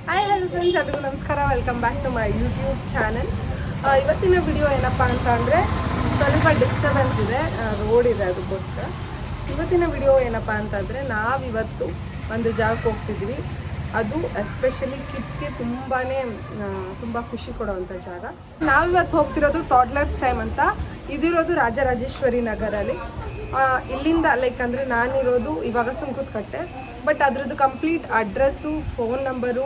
Hi hello friends, ಎಲ್ಲರಿಗೂ ನಮಸ್ಕಾರ. Welcome back to my YouTube channel. ಇವತ್ತಿನ ವಿಡಿಯೋ ಏನಪ್ಪ ಅಂತ ಅಂದರೆ ಸ್ವಲ್ಪ ಡಿಸ್ಟರ್ಬೆನ್ಸ್ ಇದೆ, ರೋಡ್ ಇದೆ, ಅದಕ್ಕೋಸ್ಕರ. ಇವತ್ತಿನ ವಿಡಿಯೋ ಏನಪ್ಪ ಅಂತಂದರೆ ನಾವಿವತ್ತು ಒಂದು ಜಾಗಕ್ಕೆ ಹೋಗ್ತಿದ್ವಿ. ಅದು ಎಸ್ಪೆಷಲಿ ಕಿಡ್ಸ್ಗೆ ತುಂಬ ಖುಷಿ ಕೊಡೋವಂಥ ಜಾಗ. ನಾವಿವತ್ತು ಹೋಗ್ತಿರೋದು ಟಾಡ್ಲರ್ಸ್ ಟೈಮ್ ಅಂತ. ಇದಿರೋದು ರಾಜರಾಜೇಶ್ವರಿ ನಗರಲ್ಲಿ. ಇಲ್ಲಿಂದ ಅಂದರೆ ನಾನಿರೋದು ಇವಾಗ ಸುಂಕುತ್ಕಟ್ಟೆ. ಬಟ್ ಅದ್ರದ್ದು ಕಂಪ್ಲೀಟ್ ಅಡ್ರೆಸ್ಸು, ಫೋನ್ ನಂಬರು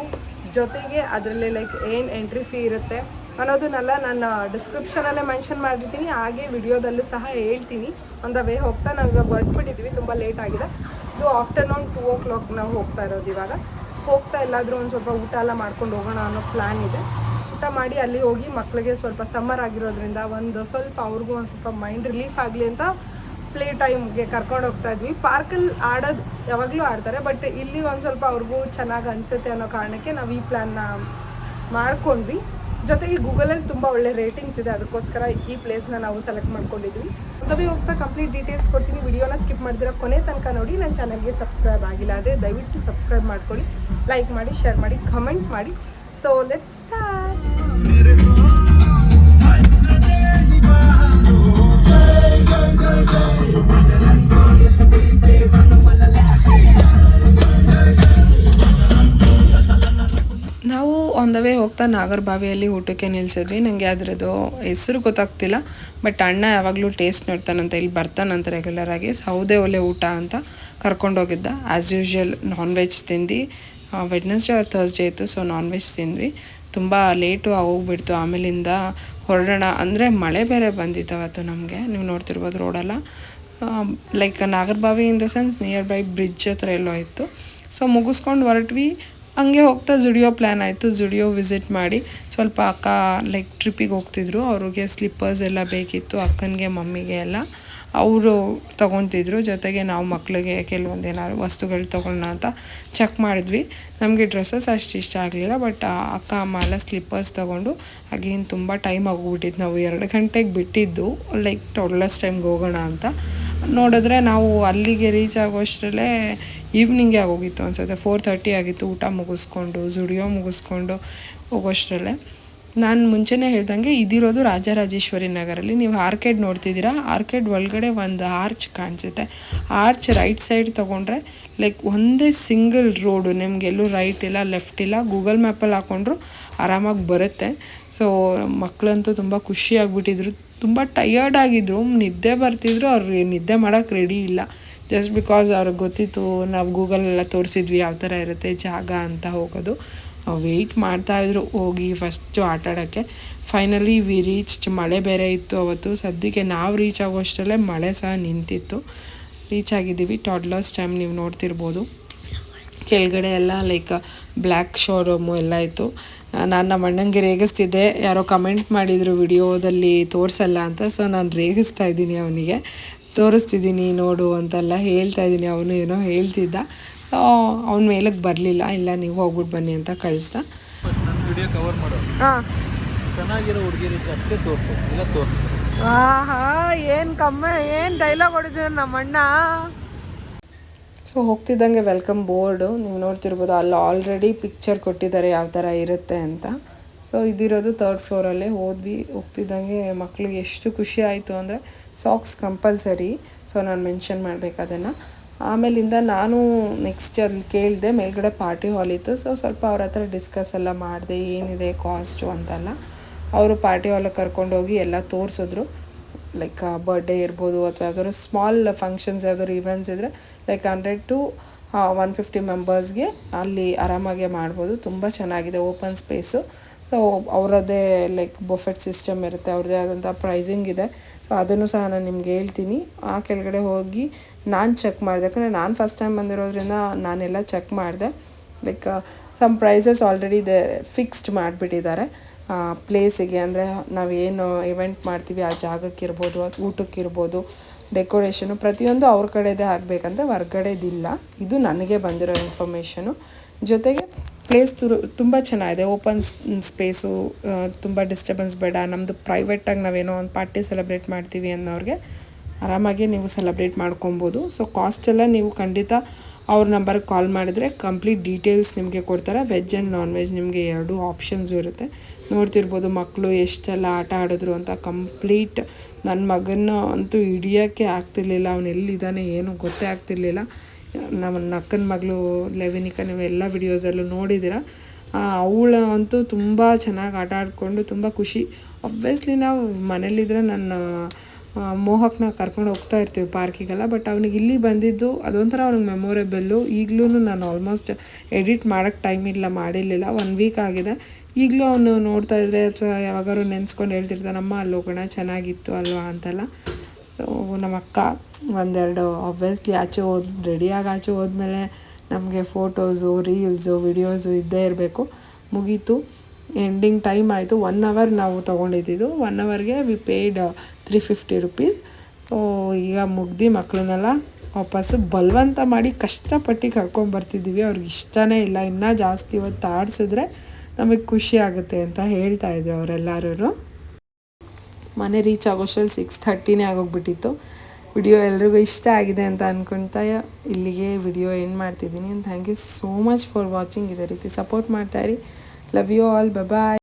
ಜೊತೆಗೆ ಅದರಲ್ಲಿ ಏನು ಎಂಟ್ರಿ ಫೀ ಇರುತ್ತೆ ಅನ್ನೋದನ್ನೆಲ್ಲ ನಾನು ಡಿಸ್ಕ್ರಿಪ್ಷನಲ್ಲೇ ಮೆನ್ಷನ್ ಮಾಡಿರ್ತೀನಿ. ಹಾಗೆ ವಿಡಿಯೋದಲ್ಲೂ ಸಹ ಹೇಳ್ತೀನಿ. ಆನ್ ದ ವೇ ಹೋಗ್ತಾ ನಾವು ಇವಾಗ ಹೊರಟ್ಬಿಟ್ಟಿದ್ವಿ, ತುಂಬ ಲೇಟ್ ಆಗಿದೆ. ಇದು ಆಫ್ಟರ್ನೂನ್ 2 o'clock ನಾವು ಹೋಗ್ತಾ ಇರೋದು. ಇವಾಗ ಹೋಗ್ತಾ ಎಲ್ಲಾದರೂ ಒಂದು ಸ್ವಲ್ಪ ಊಟ ಎಲ್ಲ ಮಾಡ್ಕೊಂಡು ಹೋಗೋಣ ಅನ್ನೋ ಪ್ಲ್ಯಾನ್ ಇದೆ. ಊಟ ಮಾಡಿ ಅಲ್ಲಿ ಹೋಗಿ ಮಕ್ಕಳಿಗೆ ಸ್ವಲ್ಪ ಸಮ್ಮರ್ ಆಗಿರೋದ್ರಿಂದ ಸ್ವಲ್ಪ ಅವ್ರಿಗೂ ಒಂದು ಸ್ವಲ್ಪ ಮೈಂಡ್ ರಿಲೀಫ್ ಆಗಲಿ ಅಂತ ಪ್ಲೇ ಟೈಮ್ಗೆ ಕರ್ಕೊಂಡು ಹೋಗ್ತಾ ಇದ್ವಿ. ಪಾರ್ಕಲ್ಲಿ ಆಡೋದು ಯಾವಾಗಲೂ ಆಡ್ತಾರೆ, ಬಟ್ ಇಲ್ಲಿ ಒಂದು ಸ್ವಲ್ಪ ಅವ್ರಿಗೂ ಚೆನ್ನಾಗಿ ಅನಿಸುತ್ತೆ ಅನ್ನೋ ಕಾರಣಕ್ಕೆ ನಾವು ಈ ಪ್ಲ್ಯಾನ್ನ ಮಾಡ್ಕೊಂಡ್ವಿ. ಜೊತೆಗೆ ಗೂಗಲಲ್ಲಿ ತುಂಬ ಒಳ್ಳೆ ರೇಟಿಂಗ್ಸ್ ಇದೆ, ಅದಕ್ಕೋಸ್ಕರ ಈ ಪ್ಲೇಸ್ನ ನಾವು ಸೆಲೆಕ್ಟ್ ಮಾಡ್ಕೊಂಡಿದ್ವಿ. ಅದೇ ಹೋಗ್ತಾ ಕಂಪ್ಲೀಟ್ ಡೀಟೇಲ್ಸ್ ಕೊಡ್ತೀನಿ. ವಿಡಿಯೋನ ಸ್ಕಿಪ್ ಮಾಡಿದ್ರೆ ಕೊನೆ ತನಕ ನೋಡಿ. ನನ್ನ ಚಾನಲ್ಗೆ ಸಬ್ಸ್ಕ್ರೈಬ್ ಆಗಿಲ್ಲ ಅಂದರೆ ದಯವಿಟ್ಟು ಸಬ್ಸ್ಕ್ರೈಬ್ ಮಾಡ್ಕೊಳ್ಳಿ, ಲೈಕ್ ಮಾಡಿ, ಶೇರ್ ಮಾಡಿ, ಕಮೆಂಟ್ ಮಾಡಿ. So let's start. ನಾವು ಆನ್ ದ ವೇ ಹೋಗ್ತಾ ನಾಗರಬಾವಿಯಲ್ಲಿ ಊಟಕ್ಕೆ ನಿಲ್ಸಿದ್ವಿ. ನನಗೆ ಅದರದ್ದು ಹೆಸರು ಗೊತ್ತಾಗ್ತಿಲ್ಲ, ಬಟ್ ಅಣ್ಣ ಯಾವಾಗಲೂ ಟೇಸ್ಟ್ ನೋಡ್ತಾನಂತ, ಇಲ್ಲಿ ಬರ್ತಾನಂತ ರೆಗ್ಯುಲರಾಗಿ. ಸೌದೆ ಒಲೆ ಊಟ ಅಂತ ಕರ್ಕೊಂಡೋಗಿದ್ದ. ಆ್ಯಸ್ ಯೂಶ್ವಲ್ ನಾನ್ ವೆಜ್ ತಿಂದು, ವೆಡ್ನೆಸ್ಡೇ ಆರ್ ಥರ್ಸ್ಡೇ ಇತ್ತು, ಸೊ ನಾನ್ ವೆಜ್ ತಿಂದ್ವಿ. ತುಂಬ ಲೇಟು ಆಗೋಗ್ಬಿಡ್ತು. ಆಮೇಲಿಂದ ಹೊರಡೋಣ ಅಂದರೆ ಮಳೆ ಬೇರೆ ಬಂದಿತ್ತು ಅವತ್ತು ನಮಗೆ. ನೀವು ನೋಡ್ತಿರ್ಬೋದು ರೋಡೆಲ್ಲ Nagarabhavi in the sense nearby bridge ಹತ್ರ ಎಲ್ಲೋ ಇತ್ತು. ಸೊ ಮುಗಿಸ್ಕೊಂಡು ಹೊರಟ್ವಿ. ಹಂಗೆ ಹೋಗ್ತಾ ಜುಡಿಯೋ ಪ್ಲ್ಯಾನ್ ಆಯಿತು. ಜುಡಿಯೋ ವಿಸಿಟ್ ಮಾಡಿ ಸ್ವಲ್ಪ ಅಕ್ಕ ಟ್ರಿಪ್ಪಿಗೆ ಹೋಗ್ತಿದ್ರು, ಅವ್ರಿಗೆ ಸ್ಲಿಪ್ಪರ್ಸ್ ಎಲ್ಲ ಬೇಕಿತ್ತು, ಅಕ್ಕನಿಗೆ ಮಮ್ಮಿಗೆ ಎಲ್ಲ ಅವರು ತೊಗೊತಿದ್ರು. ಜೊತೆಗೆ ನಾವು ಮಕ್ಕಳಿಗೆ ಕೆಲವೊಂದು ಏನಾದ್ರು ವಸ್ತುಗಳು ತೊಗೊಳ್ಳೋಣ ಅಂತ ಚೆಕ್ ಮಾಡಿದ್ವಿ. ನಮಗೆ ಡ್ರೆಸ್ಸಸ್ ಅಷ್ಟು ಇಷ್ಟ ಆಗಲಿಲ್ಲ, ಬಟ್ ಅಕ್ಕ ಅಮ್ಮ ಎಲ್ಲ ಸ್ಲಿಪ್ಪರ್ಸ್ ತೊಗೊಂಡು ಹಾಗೇನು ತುಂಬ ಟೈಮ್ ಆಗೋಗ್ಬಿಟ್ಟಿದ್ದು. ನಾವು 2 ಗಂಟೆಗೆ ಬಿಟ್ಟಿದ್ದು ಟಾಡ್ಲರ್ಸ್ ಟೈಮ್ಗೆ ಹೋಗೋಣ ಅಂತ. ನೋಡಿದ್ರೆ ನಾವು ಅಲ್ಲಿಗೆ ರೀಚ್ ಆಗೋಷ್ಟರಲ್ಲೇ ಈವ್ನಿಂಗೇ ಆಗೋಗಿತ್ತು ಅನ್ಸುತ್ತೆ. 4:30 ಆಗಿತ್ತು. ಊಟ ಮುಗಿಸ್ಕೊಂಡು ಜುಡಿಯೋ ಮುಗಿಸ್ಕೊಂಡು ಹೋಗೋಷ್ಟರಲ್ಲೇ. ನಾನು ಮುಂಚೆನೇ ಹೇಳ್ದಂಗೆ ಇದಿರೋದು ರಾಜರಾಜೇಶ್ವರಿ ನಗರಲ್ಲಿ. ನೀವು ಆರ್ಕೇಡ್ ನೋಡ್ತಿದ್ದೀರಾ, ಆರ್ಕೇಡ್ ಒಳಗಡೆ ಒಂದು ಆರ್ಚ್ ಕಾಣಿಸುತ್ತೆ. ಆರ್ಚ್ ರೈಟ್ ಸೈಡ್ ತೊಗೊಂಡ್ರೆ ಒಂದೇ ಸಿಂಗಲ್ ರೋಡು, ನಿಮಗೆಲ್ಲೂ ರೈಟ್ ಇಲ್ಲ ಲೆಫ್ಟ್ ಇಲ್ಲ. ಗೂಗಲ್ ಮ್ಯಾಪಲ್ಲಿ ಹಾಕ್ಕೊಂಡ್ರು ಆರಾಮಾಗಿ ಬರುತ್ತೆ. ಸೊ ಮಕ್ಕಳಂತೂ ತುಂಬ ಖುಷಿಯಾಗಿಬಿಟ್ಟಿದ್ರು, ತುಂಬ ಟಯರ್ಡ್ ಆಗಿದ್ರು, ನಿದ್ದೆ ಬರ್ತಿದ್ರು. ಅವ್ರು ನಿದ್ದೆ ಮಾಡೋಕ್ಕೆ ರೆಡಿ ಇಲ್ಲ. ಜಸ್ಟ್ ಬಿಕಾಸ್ ಅವ್ರಿಗೆ ಗೊತ್ತಿತ್ತು, ನಾವು ಗೂಗಲೆಲ್ಲ ತೋರಿಸಿದ್ವಿ ಯಾವ ಥರ ಇರುತ್ತೆ ಜಾಗ ಅಂತ ಹೋಗೋದು. ವೆಯ್ಟ್ ಮಾಡ್ತಾಯಿದ್ರು ಹೋಗಿ ಫಸ್ಟು ಆಟಾಡೋಕ್ಕೆ. Finally we reached. ಮಳೆ ಬೇರೆ ಇತ್ತು ಅವತ್ತು. ಸದ್ಯಕ್ಕೆ ನಾವು ರೀಚ್ ಆಗೋಷ್ಟರಲ್ಲೇ ಮಳೆ ಸಹ ನಿಂತಿತ್ತು. ರೀಚ್ ಆಗಿದ್ದೀವಿ. ಟಾಡ್ಲರ್ಸ್ ಟೈಮ್ ನೀವು ನೋಡ್ತಿರ್ಬೋದು. ಕೆಳಗಡೆ ಎಲ್ಲ ಬ್ಲ್ಯಾಕ್ ಶೋರೂಮು ಎಲ್ಲ ಇತ್ತು. ನಾನು ನಮ್ಮ ಅಣ್ಣಂಗೆ ರೇಗಿಸ್ತಿದ್ದೆ. ಯಾರೋ ಕಮೆಂಟ್ ಮಾಡಿದರು ವಿಡಿಯೋದಲ್ಲಿ ತೋರಿಸಲ್ಲ ಅಂತ. ಸೊ ನಾನು ರೇಗಿಸ್ತಾ ಇದ್ದೀನಿ, ಅವನಿಗೆ ತೋರಿಸ್ತಿದ್ದೀನಿ ನೋಡು ಅಂತೆಲ್ಲ ಹೇಳ್ತಾ ಇದ್ದೀನಿ. ಅವನು ಏನೋ ಹೇಳ್ತಿದ್ದ. ಅವನ ಮೇಲಕ್ಕೆ ಬರಲಿಲ್ಲ. ಇಲ್ಲ ನೀವು ಹೋಗ್ಬಿಟ್ಟು ಬನ್ನಿ ಅಂತ ಕಳಿಸ್ದ. ವಿಡಿಯೋ ಕವರ್ ಮಾಡು. ಚೆನ್ನಾಗಿರೋ ಹುಡುಗಿರಿ ಅಷ್ಟೇ ತೋರಿಸು, ಇಲ್ಲ ತೋರಿಸು. ಏನು ಡೈಲಾಗ್ ಹೊಡೆದಿದ್ರು ನಮ್ಮ ಅಣ್ಣ. ಸೊ ಹೋಗ್ತಿದ್ದಂಗೆ ವೆಲ್ಕಮ್ ಬೋರ್ಡು ನೀವು ನೋಡ್ತಿರ್ಬೋದು. ಅಲ್ಲಿ ಆಲ್ರೆಡಿ ಪಿಕ್ಚರ್ ಕೊಟ್ಟಿದ್ದಾರೆ ಯಾವ ಥರ ಇರುತ್ತೆ ಅಂತ. So ಇದಿರೋದು 3rd ಫ್ಲೋರಲ್ಲೇ. ಹೋಗ್ತಿದ್ದಂಗೆ ಮಕ್ಳಿಗೆ ಎಷ್ಟು ಖುಷಿ ಆಯಿತು ಅಂದರೆ ಸಾಕ್ಸ್ ಕಂಪಲ್ಸರಿ. ಸೊ ನಾನು ಮೆನ್ಷನ್ ಮಾಡಬೇಕು ಅದನ್ನು. ಆಮೇಲಿಂದ ನಾನು ನೆಕ್ಸ್ಟ್ ಅಲ್ಲಿ ಕೇಳಿದೆ, ಮೇಲ್ಗಡೆ ಪಾರ್ಟಿ ಹಾಲ್ ಇತ್ತು. ಸೊ ಸ್ವಲ್ಪ ಅವ್ರ ಹತ್ರ ಡಿಸ್ಕಸ್ ಎಲ್ಲ ಮಾಡಿದೆ, ಏನಿದೆ ಕಾಸ್ಟು ಅಂತೆಲ್ಲ. ಅವರು ಪಾರ್ಟಿ ಹಾಲಿಗೆ ಕರ್ಕೊಂಡೋಗಿ ಎಲ್ಲ ತೋರಿಸಿದ್ರು. ಬರ್ಡೇ ಇರ್ಬೋದು ಅಥವಾ ಯಾವ್ದಾದ್ರು ಸ್ಮಾಲ್ ಫಂಕ್ಷನ್ಸ್, ಯಾವ್ದಾದ್ರು ಇವೆಂಟ್ಸ್ ಇದ್ದರೆ 100 to 150 ಮೆಂಬರ್ಸ್ಗೆ ಅಲ್ಲಿ ಆರಾಮಾಗೆ ಮಾಡ್ಬೋದು. ತುಂಬ ಚೆನ್ನಾಗಿದೆ, ಓಪನ್ ಸ್ಪೇಸು. ಸೊ ಅವರದ್ದೇ ಬೊಫೆಟ್ ಸಿಸ್ಟಮ್ ಇರುತ್ತೆ, ಅವ್ರದ್ದೇ ಆದಂಥ ಪ್ರೈಸಿಂಗ್ ಇದೆ. ಸೊ ಅದನ್ನು ಸಹ ನಾನು ನಿಮ್ಗೆ ಹೇಳ್ತೀನಿ. ಆ ಕೆಳಗಡೆ ಹೋಗಿ ನಾನು ಚೆಕ್ ಮಾಡಿದೆ, ಯಾಕಂದರೆ ನಾನು ಫಸ್ಟ್ ಟೈಮ್ ಬಂದಿರೋದ್ರಿಂದ ನಾನೆಲ್ಲ ಚೆಕ್ ಮಾಡಿದೆ. ಸಮ್ ಪ್ರೈಸಸ್ ಆಲ್ರೆಡಿ ಫಿಕ್ಸ್ಡ್ ಮಾಡಿಬಿಟ್ಟಿದ್ದಾರೆ ಪ್ಲೇಸಿಗೆ. ಅಂದರೆ ನಾವೇನು ಇವೆಂಟ್ ಮಾಡ್ತೀವಿ ಆ ಜಾಗಕ್ಕಿರ್ಬೋದು, ಊಟಕ್ಕಿರ್ಬೋದು, ಡೆಕೋರೇಷನು ಪ್ರತಿಯೊಂದು ಅವ್ರ ಕಡೆದೇ ಆಗಬೇಕಂತ, ಹೊರ್ಗಡೆದಿಲ್ಲ. ಇದು ನನಗೆ ಬಂದಿರೋ ಇನ್ಫಾರ್ಮೇಷನು. ಜೊತೆಗೆ ಪ್ಲೇಸ್ ತುಂಬ ಚೆನ್ನಾಗಿದೆ, ಓಪನ್ ಸ್ಪೇಸು, ತುಂಬ ಡಿಸ್ಟರ್ಬೆನ್ಸ್ ಬೇಡ. ನಮ್ಮದು ಪ್ರೈವೇಟಾಗಿ ನಾವೇನೋ ಒಂದು ಪಾರ್ಟಿ ಸೆಲೆಬ್ರೇಟ್ ಮಾಡ್ತೀವಿ ಅನ್ನೋರಿಗೆ ಆರಾಮಾಗಿ ನೀವು ಸೆಲೆಬ್ರೇಟ್ ಮಾಡ್ಕೊಬೋದು. ಸೊ ಕಾಸ್ಟ್ ಎಲ್ಲ ನೀವು ಖಂಡಿತ ಅವ್ರ ನಂಬರ್ಗೆ ಕಾಲ್ ಮಾಡಿದ್ರೆ ಕಂಪ್ಲೀಟ್ ಡೀಟೇಲ್ಸ್ ನಿಮಗೆ ಕೊಡ್ತಾರೆ. ವೆಜ್ ಆ್ಯಂಡ್ ನಾನ್ ವೆಜ್ ನಿಮಗೆ 2 ಆಪ್ಷನ್ಸು ಇರುತ್ತೆ. ನೋಡ್ತಿರ್ಬೋದು ಮಕ್ಕಳು ಎಷ್ಟೆಲ್ಲ ಆಟ ಆಡಿದ್ರು ಅಂತ. ಕಂಪ್ಲೀಟ್ ನನ್ನ ಮಗನ ಅಂತೂ ಹಿಡಿಯೋಕ್ಕೆ ಆಗ್ತಿರ್ಲಿಲ್ಲ, ಅವನು ಎಲ್ಲಿದ್ದಾನೆ ಏನು ಗೊತ್ತೇ ಆಗ್ತಿರ್ಲಿಲ್ಲ. ನಮ್ಮ ಅಕ್ಕನ ಮಗಳು ಲೆವಿನಿಕಾ ನೀವು ಎಲ್ಲ ವಿಡಿಯೋಸಲ್ಲೂ ನೋಡಿದ್ದೀರ. ಅವಳು ಅಂತೂ ತುಂಬ ಚೆನ್ನಾಗಿ ಆಟ ಆಡಿಕೊಂಡು ತುಂಬ ಖುಷಿ. ಒಬ್ವಿಯಸ್ಲಿ ನಾವು ಮನೇಲಿದ್ದರೆ ನನ್ನ ಮೋಹಕ್ನ ಕರ್ಕೊಂಡು ಹೋಗ್ತಾ ಇರ್ತೀವಿ ಪಾರ್ಕಿಗೆಲ್ಲ. ಬಟ್ ಅವ್ನಿಗೆ ಇಲ್ಲಿ ಬಂದಿದ್ದು ಅದೊಂಥರ ಅವ್ನಿಗೆ ಮೆಮೊರೇಬಲ್ಲು. ಈಗಲೂ ನಾನು ಆಲ್ಮೋಸ್ಟ್ ಎಡಿಟ್ ಮಾಡೋಕ್ಕೆ ಟೈಮ್ ಮಾಡಿರಲಿಲ್ಲ, 1 ವೀಕ್ ಆಗಿದೆ. ಈಗಲೂ ಅವನು ನೋಡ್ತಾ ಇದ್ದರೆ ಅಥವಾ ಯಾವಾಗಾದ್ರು ನೆನೆಸ್ಕೊಂಡು ಹೇಳ್ತಿರ್ತಾನಮ್ಮ ಅಲ್ಲಿ ಹೋಗೋಣ ಚೆನ್ನಾಗಿತ್ತು ಅಲ್ವಾ ಅಂತೆಲ್ಲ. ಸೊ ನಮ್ಮ ಅಕ್ಕ ಒಂದೆರಡು ಆಬ್ವಿಯಸ್ಲಿ ರೆಡಿಯಾಗಿ ಆಚೆ ಹೋದ್ಮೇಲೆ ನಮಗೆ ಫೋಟೋಸು, ರೀಲ್ಸು, ವಿಡಿಯೋಸು ಇದ್ದೇ ಇರಬೇಕು. ಮುಗೀತು, ಎಂಡಿಂಗ್ ಟೈಮ್ ಆಯಿತು. 1 ಅವರ್ ನಾವು ತೊಗೊಂಡಿದ್ದು. 1 ಅವರ್ಗೆ ವಿ ಪೇಯ್ಡ್ 350 ರುಪೀಸ್. ಈಗ ಮುಗ್ದು ಮಕ್ಕಳನ್ನೆಲ್ಲ ವಾಪಸ್ಸು ಬಲವಂತ ಮಾಡಿ ಕಷ್ಟಪಟ್ಟು ಕರ್ಕೊಂಬರ್ತಿದ್ದೀವಿ. ಅವ್ರಿಗೆ ಇಷ್ಟನೇ ಇಲ್ಲ, ಇನ್ನೂ ಜಾಸ್ತಿ ಇವತ್ತು ಆಡಿಸಿದ್ರೆ ನಮಗೆ ಖುಷಿ ಆಗುತ್ತೆ ಅಂತ ಹೇಳ್ತಾಯಿದ್ರು ಅವರೆಲ್ಲರೂ. ಮನೆ ರೀಚ್ ಆಗೋಷ್ಟರಲ್ಲಿ 6:30 ಆಗೋಗ್ಬಿಟ್ಟಿತ್ತು. ವಿಡಿಯೋ ಎಲ್ರಿಗೂ ಇಷ್ಟ ಆಗಿದೆ ಅಂತ ಅಂದ್ಕೊಳ್ತಾ ಇಲ್ಲಿಗೆ ವಿಡಿಯೋ ಎಂಡ್ ಮಾಡ್ತಿದ್ದೀನಿ. Thank you so much for watching. ಇದೇ ರೀತಿ ಸಪೋರ್ಟ್ ಮಾಡ್ತಾಯಿರಿ. Love you all. ಬಾಯ್.